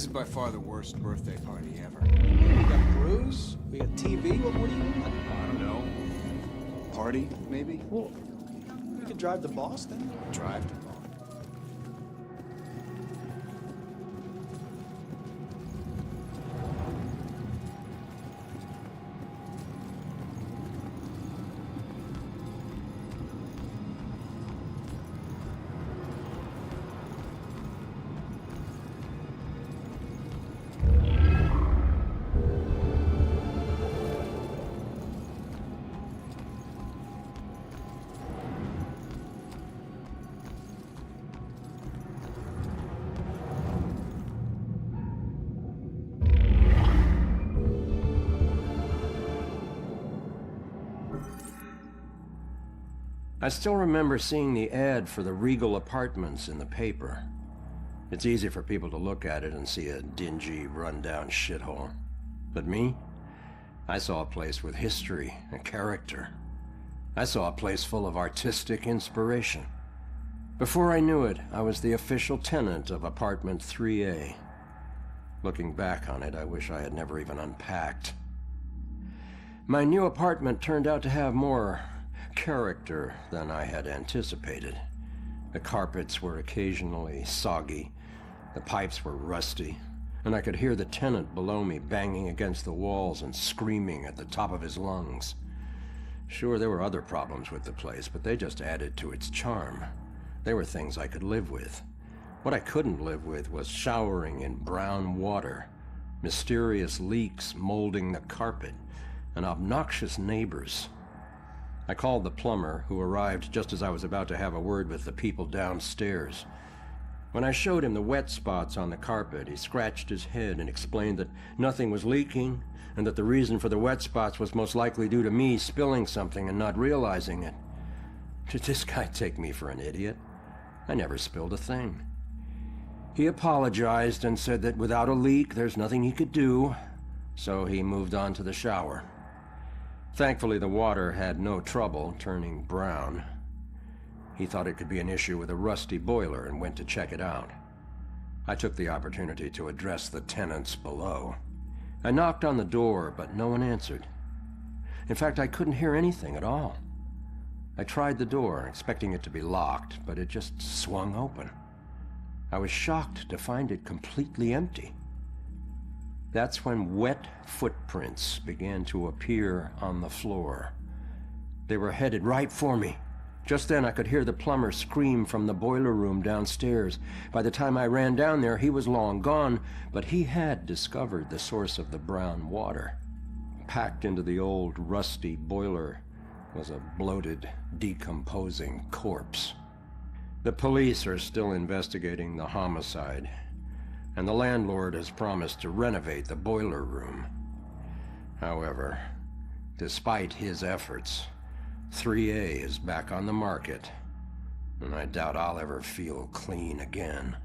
This is by far the worst birthday party ever. We got brews, we got TV, what do you want? I don't know. Party, maybe? Well, we could drive to Boston. Drive to Boston. I still remember seeing the ad for the Regal Apartments in the paper. It's easy for people to look at it and see a dingy, run-down shithole. But me? I saw a place with history and character. I saw a place full of artistic inspiration. Before I knew it, I was the official tenant of apartment 3A. Looking back on it, I wish I had never even unpacked. My new apartment turned out to have more character than I had anticipated. The carpets were occasionally soggy, the pipes were rusty, and I could hear the tenant below me banging against the walls and screaming at the top of his lungs. Sure, there were other problems with the place, but they just added to its charm. They were things I could live with. What I couldn't live with was showering in brown water, mysterious leaks molding the carpet, and obnoxious neighbors. I called the plumber, who arrived just as I was about to have a word with the people downstairs. When I showed him the wet spots on the carpet, he scratched his head and explained that nothing was leaking, and that the reason for the wet spots was most likely due to me spilling something and not realizing it. Did this guy take me for an idiot? I never spilled a thing. He apologized and said that without a leak, there's nothing he could do, so he moved on to the shower. Thankfully, the water had no trouble turning brown. He thought it could be an issue with a rusty boiler and went to check it out. I took the opportunity to address the tenants below. I knocked on the door, but no one answered. In fact, I couldn't hear anything at all. I tried the door, expecting it to be locked, but it just swung open. I was shocked to find it completely empty. That's when wet footprints began to appear on the floor. They were headed right for me. Just then I could hear the plumber scream from the boiler room downstairs. By the time I ran down there, he was long gone, but he had discovered the source of the brown water. Packed into the old, rusty boiler was a bloated, decomposing corpse. The police are still investigating the homicide, and the landlord has promised to renovate the boiler room. However, despite his efforts, 3A is back on the market, and I doubt I'll ever feel clean again.